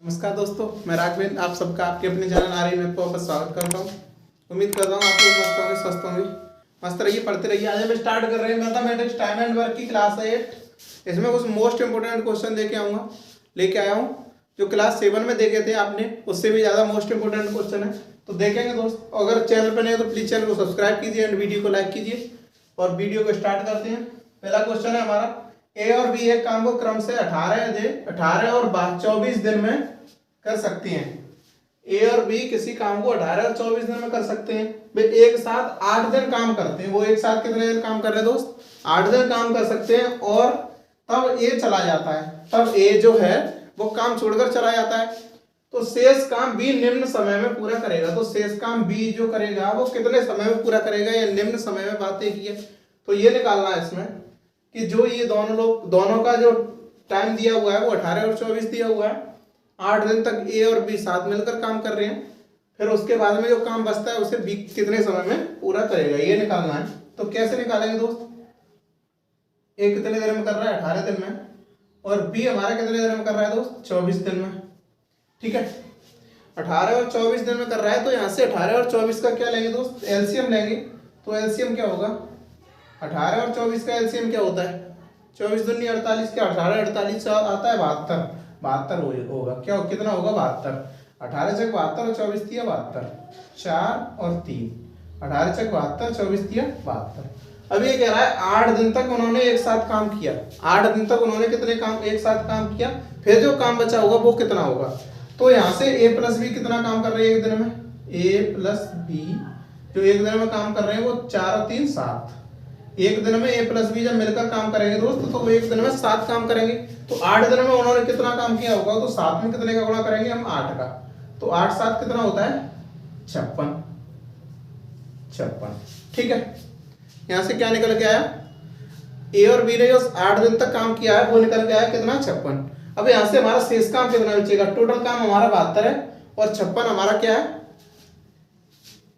नमस्कार दोस्तों, मैं राघवेंद्र आप सबका आपके अपने चैनल आर्यन में वापस स्वागत करता हूँ। उम्मीद करता हूँ आप लोग मस्त होंगे, स्वस्थ होंगे, मस्त रहिए, पढ़ते रहिए। आज हम स्टार्ट कर रहे हैं मैथमेटिक्स टाइम एंड वर्क की क्लास 8। इसमें कुछ मोस्ट इंपोर्टेंट क्वेश्चन लेके आया हूँ जो क्लास 7 में देखे थे आपने, उससे भी ज़्यादा मोस्ट इंपोर्टेंट क्वेश्चन है, तो देखेंगे दोस्त। अगर चैनल पर नहीं है तो प्लीज़ चैनल को सब्सक्राइब कीजिए एंड वीडियो को लाइक कीजिए और वीडियो को स्टार्ट करते हैं। पहला क्वेश्चन है हमारा, ए और बी एक काम को क्रम से 18 और 24 दिन में कर सकती हैं। ए और बी किसी काम को 18 और 24 दिन में कर सकते हैं। वे एक साथ 8 दिन काम करते हैं। वो एक साथ कितने दिन काम कर रहे हैं दोस्त? 8 दिन काम कर सकते हैं। और तब ए चला जाता है, तब ए जो है वो काम छोड़कर चला जाता है, तो शेष काम बी निम्न समय में पूरा करेगा। तो शेष काम बी जो करेगा वो कितने समय में पूरा करेगा, या निम्न समय में बातें की है, तो ये निकालना है इसमें कि जो ये दोनों का जो टाइम दिया हुआ है वो 18 और 24 दिया हुआ है। 8 दिन तक ए और बी साथ मिलकर काम कर रहे हैं, फिर उसके बाद में जो काम बचता है उसे बी कितने समय में पूरा करेगा, ये निकालना है। तो कैसे निकालेंगे दोस्त? ए कितने दिन में कर रहा है? 18 दिन में। और बी हमारा कितने दिन में कर रहा है दोस्त? 24 दिन में। ठीक है, 18 और 24 दिन में कर रहा है, तो यहाँ से 18 और 24 का क्या लेंगे दोस्त? एलसीएम लेंगे। तो एलसीएम क्या होगा? 18 और 24 का एलसीएम क्या होता है? 24 दूनी 48 का 18 48 आता है 72 होगा। क्या कितना होगा? 72। 18 चक 72 और 24 दिया 72, 4 और 3, 18 चक 72, 24 दिया 72। अब ये कह रहा है 8 दिन तक उन्होंने एक साथ काम किया। 8 दिन तक उन्होंने कितने काम एक साथ काम किया, फिर जो काम बचा होगा वो कितना होगा? तो यहाँ से ए प्लस बी कितना काम कर रहे हैं एक दिन में? ए प्लस बी जो एक दिन में काम कर रहे हैं वो 4 और 3 7। एक दिन में ए प्लस बी जब मिलकर काम करेंगे दोस्त तो वो एक दिन में 7 काम करेंगे। तो 8 दिन में उन्होंने कितना काम किया होगा? तो 7 में कितने का गुणा करेंगे हम? 8 का। तो 8 7 कितना होता है? 56। ठीक है, यहां से क्या निकल के आया? ए और बी ने जो 8 दिन तक काम किया है वो निकल के आया कितना? 56। अब यहां से हमारा शेष काम कितना बचेगा? टोटल काम हमारा 72 है और 56 हमारा क्या है?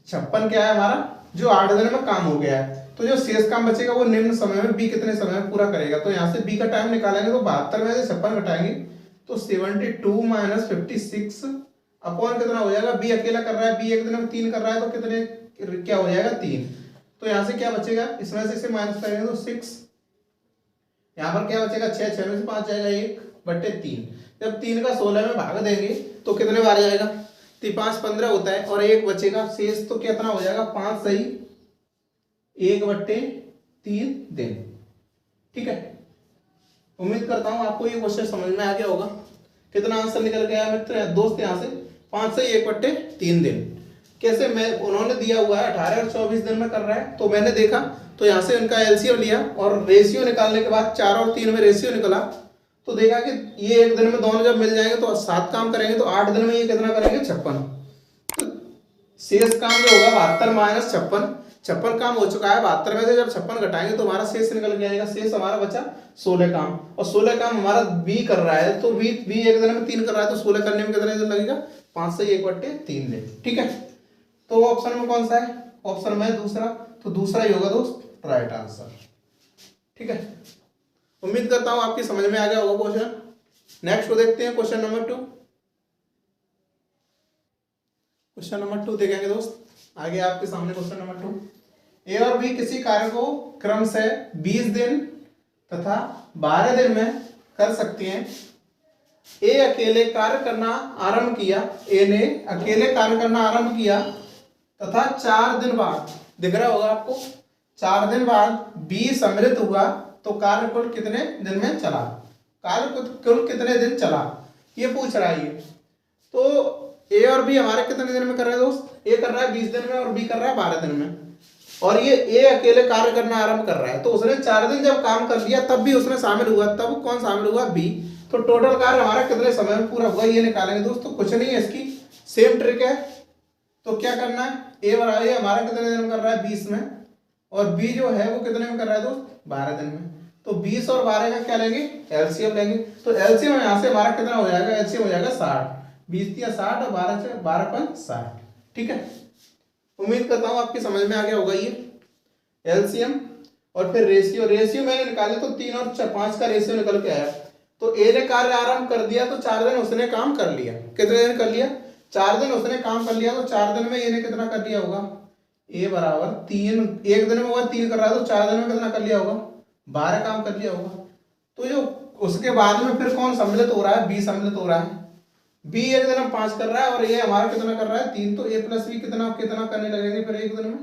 56 क्या है हमारा? जो 8 दिन में काम हो गया है। तो जो शेष काम बचेगा वो निम्न समय में बी कितने समय में पूरा करेगा? तो यहाँ से बी का टाइम निकालेंगे, तो 72 में से 56 घटाएंगे तो 72 माइनस 56 अपॉन कितना हो जाएगा? बी अकेला कर रहा है, बी एक दिन में 3 कर रहा है, तो कितने क्या हो जाएगा? 3। तो यहाँ से क्या बचेगा? इसमें से माइनस करेंगे तो 6। यहाँ पर क्या बचेगा? 6, 6 में से 5 जाएगा 1/3। जब 3 का 16 में भाग देंगे तो कितने बार जाएगा? 5 15 होता है और 1 बचेगा शेष, तो कितना हो जाएगा? 5 सही 1/3 दिन। ठीक है, उम्मीद करता हूं आपको ये क्वेश्चन समझ में आ गया होगा। कितना आंसर निकल गया मित्र दोस्त? यहाँ से 5 सही 1/3 दिन। कैसे? उन्होंने दिया हुआ है 18 और 24 दिन में कर रहा है, तो मैंने देखा तो यहाँ से उनका एलसीएम लिया और रेशियो निकालने के बाद 4 और 3 में रेशियो निकला, तो देखा कि ये एक दिन में दोनों जब मिल जाएंगे तो 7 काम करेंगे, तो 8 दिन में ये कितना करेंगे? 56। तो शेष काम जो होगा 72 माइनस 56 काम हो चुका है। 72 में से जब 56 घटाएंगे तो हमारा शेष निकल के आएगा। शेष हमारा बचा 16 काम, और 16 काम हमारा बी कर रहा है, तो बी एक दिन में 3 कर रहा है, तो 16 करने में कितना दिन लगेगा? 5 से 1/3 दिन। ठीक है, तो ऑप्शन में कौन सा है? ऑप्शन में दूसरा, तो दूसरा ही होगा दोस्त राइट आंसर। ठीक है, उम्मीद करता हूं आपकी समझ में आ गया होगा क्वेश्चन। नेक्स्ट को देखते हैं, क्वेश्चन नंबर 2। क्वेश्चन नंबर 2 देखेंगे दोस्त। आगे आपके सामने क्वेश्चन नंबर 2। ए और बी किसी कार्य को क्रम से 20 दिन तथा 12 दिन में कर सकती हैं। ए अकेले कार्य करना आरंभ किया, ए ने अकेले कार्य करना आरंभ किया तथा 4 दिन बाद, दिख रहा होगा आपको, 4 दिन बाद बी सम्मिलित हुआ, तो कार्य कुल कितने दिन में चला? कार्य कुल कितने दिन चला ये पूछ रहा है। तो ए और बी हमारे कितने दिन में कर रहे हैं दोस्त? ए कर रहा है 20 दिन में और बी कर रहा है 12 दिन में। और ये ए अकेले कार्य करना आरंभ कर रहा है, तो उसने 4 दिन जब काम कर लिया तब भी उसमें शामिल हुआ, तब कौन शामिल हुआ? बी। तो टोटल कार्य हमारा कितने समय में पूरा हुआ ये निकालेंगे दोस्त। तो कुछ नहीं है, इसकी सेम ट्रिक है। तो क्या करना है? ए हमारा कितने दिन में कर रहा है? 20 में, और बी जो है वो कितने में कर रहा है दोस्त? 12 दिन में। तो 20 और 12 का क्या लेंगे? एलसीएम लेंगे। तो एलसीएम यहाँ से हमारा कितना हो जाएगा? एलसीएम हो जाएगा 60। 20 दिया 60 और 12 60। ठीक है, उम्मीद करता हूं आपकी समझ में आ गया होगा ये एलसीएम। और फिर रेशियो मैंने निकाले तो 3 और 5 का रेशियो निकल के आया। तो ए ने कार्य आरंभ कर दिया तो 4 दिन उसने काम कर लिया। कितने दिन कर लिया? 4 दिन उसने काम कर लिया। तो 4 दिन में ए ने कितना कर लिया होगा? ए बराबर 3, एक दिन में वो 3 कर रहा है तो 4 दिन में कितना कर लिया होगा? 12 काम कर लिया होगा। तो जो उसके बाद में फिर कौन सम्मिलित हो रहा है? बी सम्मिलित हो रहा है। बी एक दिन में 5 कर रहा है और ये हमारा कितना कर रहा है? 3। तो ए प्लस बी कितना कितना करने लगेंगे फिर एक दिन में?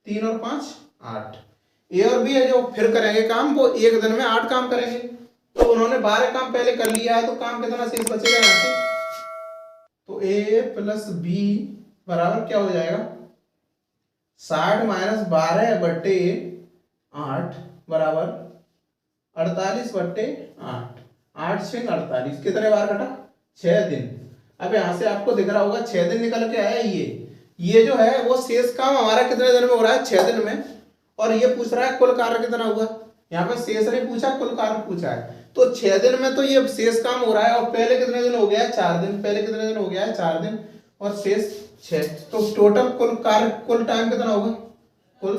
3 और 5 8। ए और बी है जो फिर करेंगे काम, वो एक दिन में 8 काम करेंगे। तो उन्होंने 12 काम पहले कर लिया है तो काम कितना शेष बचेगा यहाँ से? तो ए प्लस बी बराबर क्या हो जाएगा? 60 माइनस 12 बट्टे 8 बराबर 48 बट्टे 8। 8 6 48। कितने बार कटा? 6 दिन। अब यहाँ से आपको दिख रहा होगा 6 दिन निकल के आया। ये जो है वो शेष काम हमारा कितने दिन में हो रहा है? 6 दिन में। और ये पूछ रहा है कुल कार्य कितना हुआ। यहाँ पे शेष नहीं पूछा, कुल कार्य पूछा है। तो 6 दिन में तो ये शेष काम हो रहा है। और पहले कितने दिन हो गया है? 4 दिन। पहले कितने दिन हो गया है? 4 दिन। और शेष 6। तो टोटल कुल कार्य, कुल टाइम कितना होगा? कुल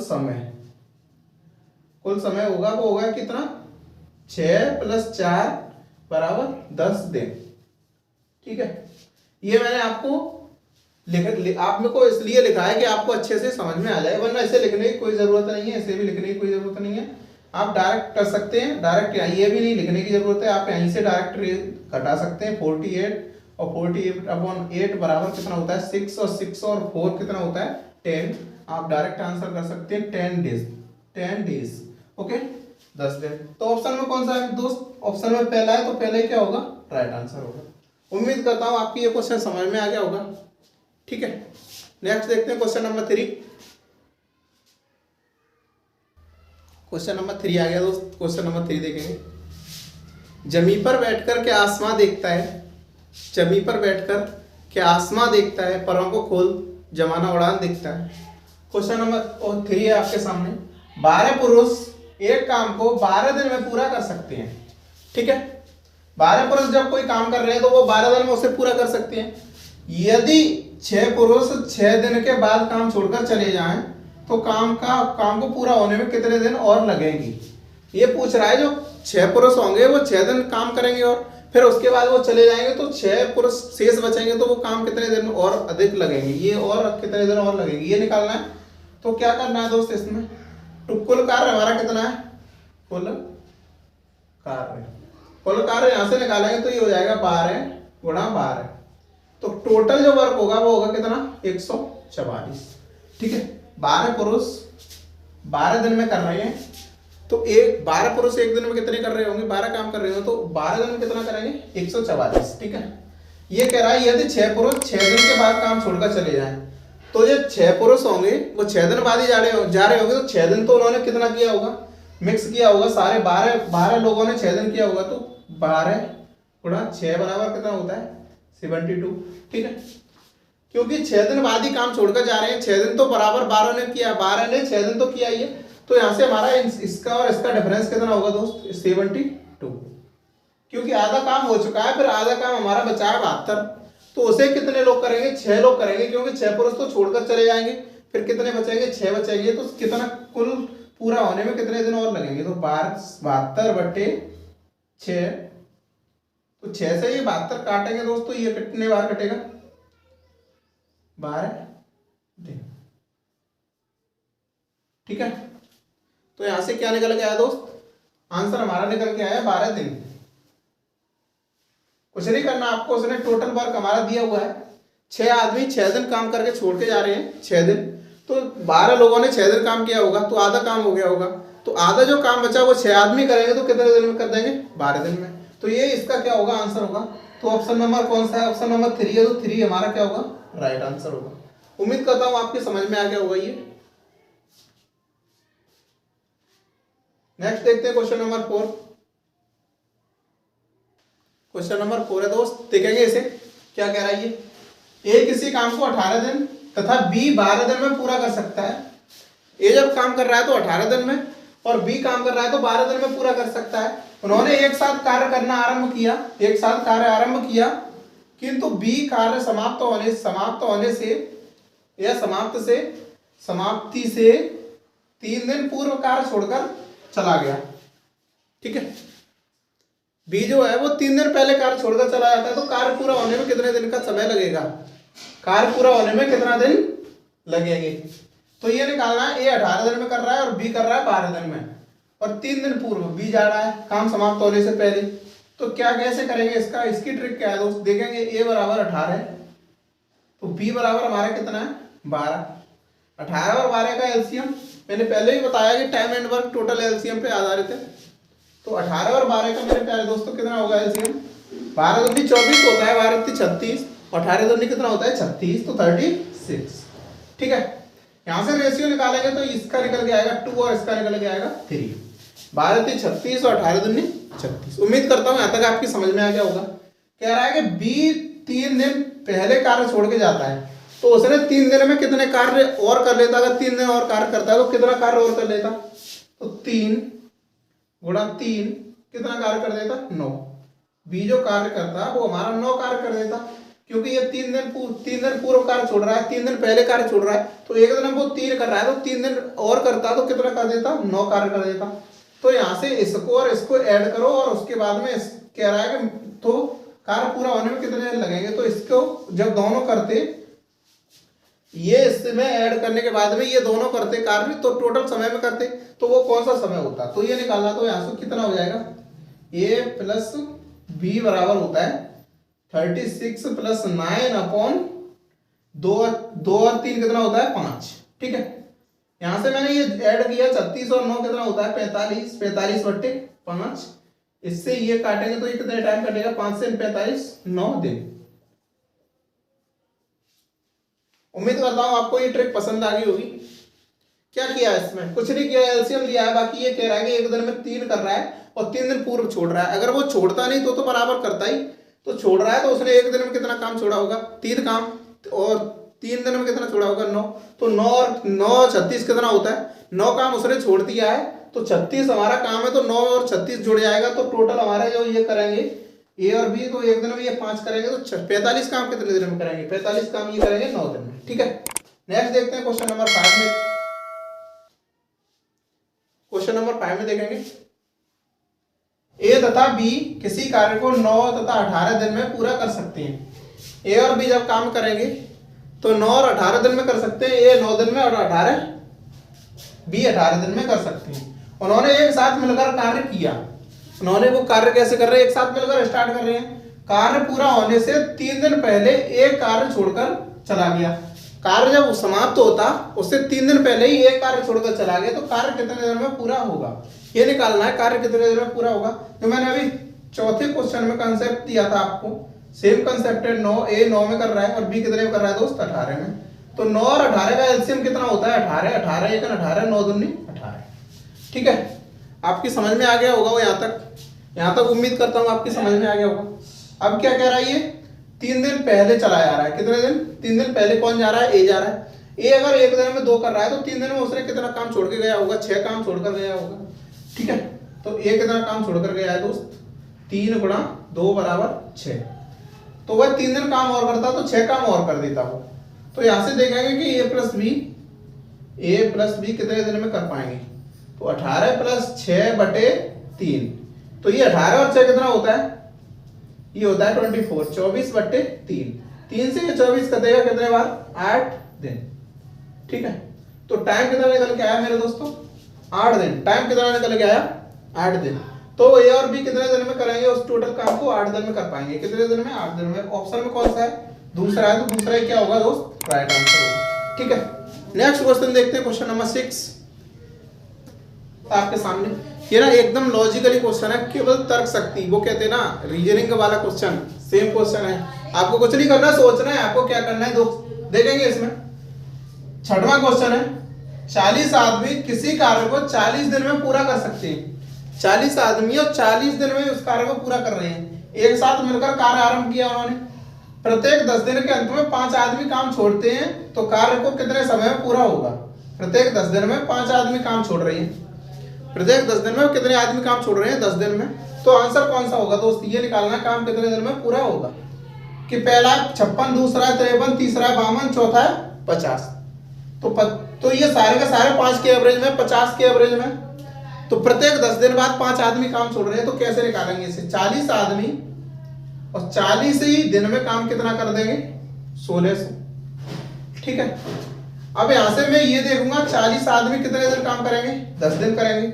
समय होगा वो होगा कितना? 6 + 4 बराबर 10 दिन। ठीक है, ये मैंने आपको आप मेरे को इसलिए लिखा है कि आपको अच्छे से समझ में आ जाए, वरना ऐसे लिखने की कोई जरूरत नहीं है, ऐसे भी लिखने की कोई जरूरत नहीं है। आप डायरेक्ट कर सकते हैं, डायरेक्ट ये भी नहीं लिखने की जरूरत है, आप यहीं से डायरेक्ट घटा सकते हैं। 48 और 48/8 बराबर कितना होता है? 6 और 6 और 4 कितना होता है? 10। आप डायरेक्ट आंसर कर सकते हैं 10 डेज। ओके, 10 दिन। तो ऑप्शन में कौन सा है दोस्त? ऑप्शन में पहला है, तो पहले क्या होगा? राइट आंसर होगा। उम्मीद करता हूं आपकी ये क्वेश्चन समझ में आ गया होगा। ठीक है, नेक्स्ट देखते हैं क्वेश्चन नंबर 3। क्वेश्चन नंबर 3 आ गया दोस्त। क्वेश्चन नंबर 3 देखेंगे। जमी पर बैठकर के आसमां देखता है, जमी पर बैठकर के आसमां देखता है, परों को खोल जमाना उड़ान दिखता है। क्वेश्चन नंबर 3 है आपके सामने। 12 पुरुष एक काम को 12 दिन में पूरा कर सकते हैं। ठीक है, 12 पुरुष जब कोई काम कर रहे हैं तो वो 12 दिन में उसे पूरा कर सकते हैं। यदि 6 पुरुष 6 दिन के बाद काम छोड़कर चले जाएं तो काम को पूरा होने में कितने दिन और लगेंगे? ये पूछ रहा है। जो 6 पुरुष होंगे वो 6 दिन काम करेंगे और फिर उसके बाद वो चले जाएंगे तो 6 पुरुष शेष बचेंगे, तो वो काम कितने दिन और अधिक लगेंगे, ये और कितने दिन और लगेंगे, ये निकालना है। तो क्या करना है दोस्त इसमें? तो कुल कार्य हमारा कितना है? कुल कार्य यहां से निकालेंगे तो ये हो जाएगा 12 × 12। तो टोटल जो वर्क होगा वो होगा कितना? 144। ठीक है, 12 पुरुष 12 दिन में कर रहे हैं तो 12 पुरुष एक दिन में कितने कर रहे होंगे? 12 काम कर रहे हो तो 12 दिन में कितना करेंगे? 144। ठीक है, ये कह रहा है यदि 6 पुरुष 6 दिन के बाद काम छोड़कर चले जाएं तो जो 6 पुरुष होंगे वो 6 दिन बाद ही जा रहे होंगे। तो 6 दिन तो उन्होंने कितना किया होगा? मिक्स किया होगा। सारे 12 लोगों ने 6 दिन किया होगा। तो 12 × 6 बराबर कितना होता है? 72। ठीक है, क्योंकि 6 दिन बाद ही काम छोड़कर जा रहे हैं। 6 दिन तो बराबर 12 ने किया, 12 ने 6 दिन तो किया ही है। तो यहां से हमारा इसका और इसका डिफरेंस कितना होगा दोस्त? 72। क्योंकि आधा काम हो चुका है, फिर आधा काम हमारा बचा है 72। तो उसे कितने लोग करेंगे? 6 लोग करेंगे, क्योंकि 6 पुरुष तो छोड़कर चले जाएंगे। फिर कितने बचेंगे? 6 बचेंगे। तो कितना कुल पूरा होने में कितने दिन और लगेंगे? तो 72/6। तो 6 से ये 72 काटेंगे दोस्तों, ये कितने बार कटेगा? 12 दिन। ठीक है, तो यहां से क्या निकल के आया दोस्त? आंसर हमारा निकल के आया 12 दिन। कुछ नहीं करना आपको, उसने टोटल वर्क हमारा दिया हुआ है। 6 आदमी 6 दिन काम करके छोड़ के जा रहे हैं 6 दिन। तो 12 लोगों ने 6 दिन काम किया होगा तो आधा काम हो गया होगा। तो आधा जो काम बचा वो 6 आदमी करेंगे तो कितने दिन में कर देंगे? 12 दिन में। तो ये इसका क्या होगा? आंसर होगा। तो ऑप्शन नंबर कौन सा है? ऑप्शन नंबर 3 है। तो 3 हमारा क्या होगा? राइट आंसर होगा। उम्मीद करता हूं आपके समझ में आ गया होगा ये। नेक्स्ट देखते हैं क्वेश्चन नंबर 4। क्वेश्चन नंबर 4 है दोस्त, देखेंगे इसे क्या कह रहा है ये। ए किसी काम को 18 दिन तथा बी 12 दिन में पूरा कर सकता है। ए जब काम कर रहा है तो 18 दिन में और बी काम कर रहा है तो 12 दिन में पूरा कर सकता है। उन्होंने एक साथ कार्य करना आरंभ किया, एक साथ कार्य आरंभ किया, किंतु बी कार्य समाप्त होने से या समाप्ति से 3 दिन पूर्व कार्य छोड़कर चला गया। ठीक है, बी जो है वो 3 दिन पहले कार्य छोड़कर चला जाता है, तो कार्य पूरा होने में कितने दिन का समय लगेगा, कार्य पूरा होने में कितना दिन लगेंगे। तो ये निकालना है, ए 18 दिन में कर रहा है और बी कर रहा है 12 दिन में, और 3 दिन पूर्व बी जा रहा है काम समाप्त होने से पहले। तो क्या कैसे करेंगे इसका, इसकी ट्रिक क्या है दोस्त, देखेंगे ए बराबर 18 है, तो बी बराबर हमारा कितना है 12। 18 और 12 का एलसीएम मैंने पहले ही बताया कि time and work total LCM पे आधारित है। तो 18 और 12 का मेरे प्यारे दोस्तों कितना होगा एलसीएम, 12 दूनी 24 होता है, 12 दूनी 36, 18 दूनी कितना होता है 36, तो 36। ठीक है, यहाँ से रेशियो निकालेंगे तो इसका निकल के आएगा 2 और इसका निकल के आएगा 3। 12 दूनी 36 और 18 दूनी 36। उम्मीद करता हूँ यहाँ तक आपकी समझ में आ गया होगा। कह रहा है कि बी 3 दिन पहले कार्य छोड़ के जाता है, तो उसने 3 दिन में कितने कार्य और कर लेता, अगर 3 दिन और कार्य करता है तो कितना कार्य और कर लेता, तो 3 गुणा 3 कितना कार्य कर देता 9। बी जो कार्य करता है वो हमारा 9 कार्य कर देता, क्योंकि ये 3 दिन पूर्व कार्य छोड़ रहा है, 3 दिन पहले कार्य छोड़ रहा है, तो एक दिन वो 3 कर रहा है, तो 3 दिन और करता तो कितना कर देता 9 कार्य कर देता। तो यहाँ से इसको और इसको ऐड करो और उसके बाद में कह रहा है कि तो कार्य पूरा होने में कितने दिन लगेंगे, तो इसको जब दोनों करते, ये इसमें ऐड करने के बाद में ये दोनों करते कार्य, तो टोटल समय में करते तो वो कौन सा समय होता, तो ये निकालना, तो यहाँ से कितना हो जाएगा, ए प्लस बी बराबर होता है 36 प्लस 9 अपॉन 2 और 3 कितना होता है 5। ठीक है, यहाँ से मैंने ये ऐड किया 36 और 9 कितना होता है 45, 45 बट्टे 5, इससे ये काटेंगे तो ये कितने टाइम कटेगा, 5 से 45 9 दिन। उम्मीद करता हूं आपको ये ट्रिक पसंद आ गई होगी। क्या किया इसमें, कुछ नहीं किया, एलसीएम लिया है, बाकी ये कह रहा है कि एक दिन में 3 कर रहा है और 3 दिन पूर्व छोड़ रहा है। अगर वो छोड़ता नहीं तो बराबर करता ही, तो छोड़ रहा है तो उसने एक दिन में कितना काम छोड़ा होगा 3 काम, और 3 दिन में कितना छोड़ा होगा 9, तो 9 और 9 36 कितना होता है, 9 काम उसने छोड़ दिया है, तो 36 हमारा काम है, तो 9 और 36 जुड़ जाएगा, तो टोटल हमारे जो ये करेंगे ए और बी, तो एक दिन में ये 5 करेंगे, तो 45 काम कितने दिन में करेंगे, 45 काम ये करेंगे 9 दिन में। ठीक है, नेक्स्ट देखते हैं क्वेश्चन नंबर 5 में। क्वेश्चन नंबर 5 में देखेंगे, ए तथा बी किसी कार्य को 9 तथा 18 दिन में पूरा कर सकते हैं। ए और बी जब काम करेंगे तो 9 और 18 दिन में कर सकते हैं, ए 9 दिन में और 18 बी 18 दिन में कर सकते हैं। उन्होंने एक साथ मिलकर कार्य किया, उन्होंने वो कार्य कैसे कर रहे हैं, एक साथ मिलकर स्टार्ट कर रहे हैं। कार्य पूरा होने से 3 दिन पहले एक कार्य छोड़कर चला गया, कार्य जब समाप्त होता उससे 3 दिन पहले ही एक कार्य छोड़कर चला गया, तो कार्य कितने दिन में पूरा होगा, ये निकालना है, कार्य कितने दिन में पूरा होगा। तो मैंने अभी चौथे क्वेश्चन में कंसेप्ट दिया था आपको, सेम कंसेप्ट है, 9 ए 9 में कर रहा है और बी कितने में कर रहा है दोस्त 18 में, तो 9 और 18 का एलसीएम कितना होता है 18, 18 1 18, 9 दूनी 18। ठीक है, आपकी समझ में आ गया होगा वो यहाँ तक उम्मीद करता हूँ आपकी समझ में आ गया होगा। अब क्या कह रहा है, ये 3 दिन पहले चला जा रहा है, कितने दिन, 3 दिन पहले कौन जा रहा है, ए जा रहा है। ए अगर एक दिन में 2 कर रहा है तो 3 दिन में उसने कितना काम छोड़ के गया होगा, 6 काम छोड़कर गया होगा। ठीक है, तो ए कितना काम छोड़कर गया है दोस्त, 3 गुणा 2 बराबर 6, तो वह 3 दिन काम और करता तो 6 काम और कर देता वो। तो यहाँ से देखेंगे कि ए प्लस बी कितने दिन में कर पाएंगे, तो 18 प्लस 6 बटे 3, तो ये 18 और 6 कितना होता है, ये होता है 24, 24 बटे 3, 3 से ये 24 कर देगा कितने बार 8 दिन। ठीक है, तो टाइम कितना निकल के आया मेरे दोस्तों 8 दिन, टाइम कितना निकल के आया 8 दिन। तो ए और बी कितने दिन में करेंगे उस टोटल काम को, 8 दिन में कर पाएंगे, कितने दिन में 8 दिन में। ऑप्शन में कौन सा है, दूसरा है, तो दूसरा क्या होगा दोस्त, राइट आंसर होगा। ठीक है, नेक्स्ट क्वेश्चन देखते हैं, क्वेश्चन नंबर 6 आपके सामने। ये ना एकदम लॉजिकली क्वेश्चन है, केवल तर्क शक्ति, वो कहते हैं ना रीजनिंग वाला क्वेश्चन, सेम क्वेश्चन है, आपको कुछ नहीं करना, सोचना है आपको क्या करना है। देखेंगे इसमें 6वां क्वेश्चन है, 40 आदमी किसी कार्य को 40 दिन में पूरा कर सकते हैं। 40 आदमी और 40 दिन में उस कार्य को पूरा कर रहे हैं, एक साथ मिलकर कार्य आरंभ किया उन्होंने। प्रत्येक 10 दिन के अंत में 5 आदमी काम छोड़ते हैं, तो कार्य को कितने समय में पूरा होगा। प्रत्येक 10 दिन में 5 आदमी काम छोड़ रहे हैं, प्रत्येक 10 दिन में कितने आदमी काम छोड़ रहे हैं 10 दिन में, तो आंसर कौन सा होगा दोस्त, ये निकालना काम कितने दिन में पूरा होगा। कि पहला 56, दूसरा 53, तीसरा 52, चौथा है 50, तो ये सारे के सारे 5 के एवरेज में, 50 के एवरेज में, तो प्रत्येक 10 दिन बाद 5 आदमी काम छोड़ रहे हैं, तो कैसे निकालेंगे इसे? 40 आदमी और 40 ही दिन में काम कितना कर देंगे? 1600। ठीक है, अब यहां से मैं ये देखूंगा 40 आदमी कितने दिन काम करेंगे? 10 दिन करेंगे।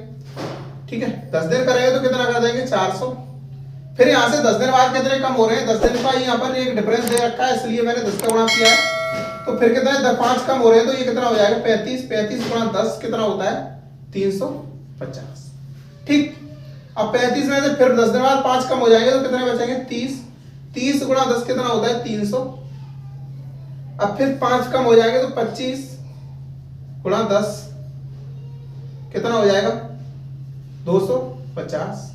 ठीक है, 10 दिन करेंगे तो कितना कर देंगे? 400। फिर यहां से 10 दिन बाद कितने कम हो रहे हैं? 10 दिन का यहाँ पर एक डिफरेंस दे रखा है, इसलिए मैंने 10 का गुणा किया है। तो फिर कितना 5 कम हो रहे हैं, तो ये कितना हो जाएगा? 35। 35 गुणा 10 कितना होता है? 350। ठीक, अब 35 में से फिर 10 दिन बाद 5 कम हो जाएंगे तो कितने बचेंगे? 30। 30 गुणा 10 कितना होता है? 300। अब फिर 5 कम हो जाएंगे तो 25 गुणा 10 कितना हो जाएगा? 250।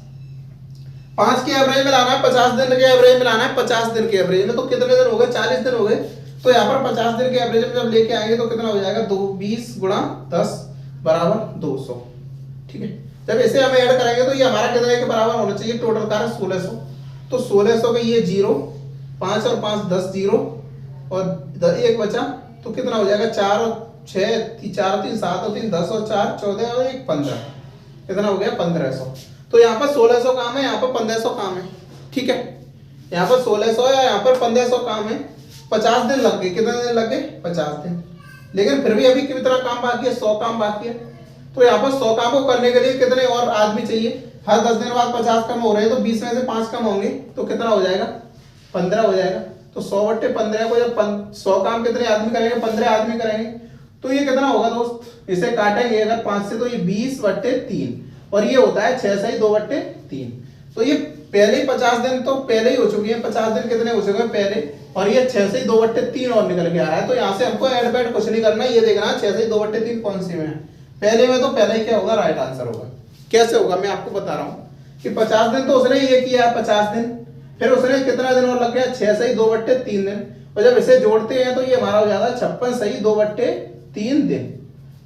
5 की एवरेज में लाना है, 50 दिन के एवरेज में लाना है। 50 दिन के एवरेज में तो कितने दिन हो गए? 40 दिन हो गए। तो यहाँ पर 50 दिन के एवरेज में जब लेके आएंगे तो कितना हो जाएगा? 20 गुणा 10 बराबर 200। ठीक है, जब इसे हम ऐड करेंगे तो ये हमारा कितने के बराबर होना चाहिए? टोटल का 1600। तो 1600 के ये 0, 5 और 5 10 0 और 1 बचा, तो कितना हो जाएगा? 4 और 6 4 3 7 और 3 10 और 4 14 और 1 15। कितना हो गया? 1500। तो यहाँ पर 1600 काम है, यहाँ पर 1500 काम है। ठीक है, यहाँ पर 1600 है, यहाँ पर 1500 काम है। 50 दिन लग गए। कितने दिन लग गए? 50 दिन। लेकिन फिर भी अभी कितना काम बाकी है? 100 काम बाकी है। तो यहाँ पर 100 काम को करने के लिए कितने और आदमी चाहिए? हर 10 दिन बाद 50 कम हो रहे हैं, तो 20 में से 5 कम होंगे तो कितना हो जाएगा? 15 हो जाएगा। तो 100/15 को जब 100 काम कितने आदमी करेंगे? 15 आदमी करेंगे। तो ये कितना होगा दोस्त? इसे काटेंगे अगर 5 से तो ये 20/3 और ये होता है 6 से 2/3। तो ये पहले ही 50 दिन तो पहले ही हो चुकी है। 50 दिन कितने हो चुके हैं पहले, और ये 6 से 2/3 और निकल के आ रहा है। तो यहाँ से हमको ऐड बैड कुछ नहीं करना, ये देखना 6 से 2/3 कौन सी में है। पहले में तो पहले ही क्या होगा? राइट आंसर होगा। कैसे होगा मैं आपको बता रहा हूँ कि 50 दिन तो उसने ये किया है 50 दिन, फिर उसने कितना दिन और लग गया? 6 से 2/3 दिन। और जब इसे जोड़ते हैं तो ये हमारा हो जाता है 56 से 2/3 दिन।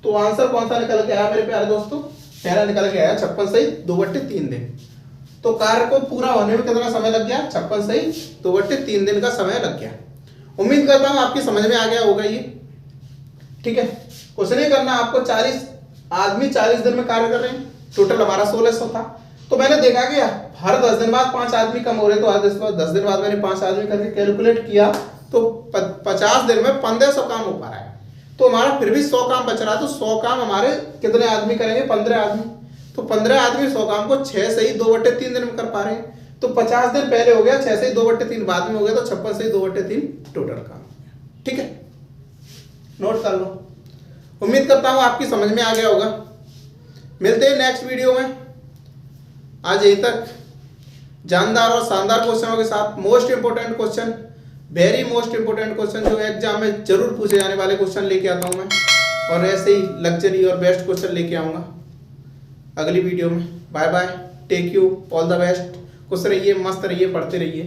तो आंसर कौन सा निकल के आया मेरे प्यारे दोस्तों? पहला निकल के आया 56 से 2/3 दिन। तो कार्य को पूरा होने में कितना समय लग गया? 56 से 2/3 दिन का समय लग गया। उम्मीद करता हूं आपकी समझ में आ गया होगा ये। ठीक है, कुछ नहीं करना आपको। 40 आदमी 40 दिन में कार्य कर रहे हैं, टोटल हमारा 1600 था। तो मैंने देखा कि हर 10 दिन बाद 5 आदमी कम हो रहे, तो 10 दिन बाद मैंने 5 आदमी करके कैलकुलेट किया तो 50 दिन में 1500 काम हो पा रहा है। तो हमारा फिर भी 100 काम बच रहा है। तो 100 काम हमारे कितने आदमी करेंगे? 15 आदमी। तो 15 आदमी 100 काम को 6 से 2/3 दिन में कर पा रहे हैं। तो 50 दिन पहले हो गया, 6 से 2/3 बाद में हो गया, तो 56 से 2/3 टोटल काम। ठीक है, नोट कर लो। उम्मीद करता हूं आपकी समझ में आ गया होगा। मिलते हैं नेक्स्ट वीडियो में। आज यहीं तक। जानदार और शानदार क्वेश्चनों के साथ most important question, very most important question जो एग्जाम में जरूर पूछे जाने वाले क्वेश्चन लेके आता हूं मैं, और ऐसे ही लग्जरी और बेस्ट क्वेश्चन लेके आऊंगा अगली वीडियो में। Bye bye, take you, all the best. खुश रहिए, मस्त रहिए, पढ़ते रहिए।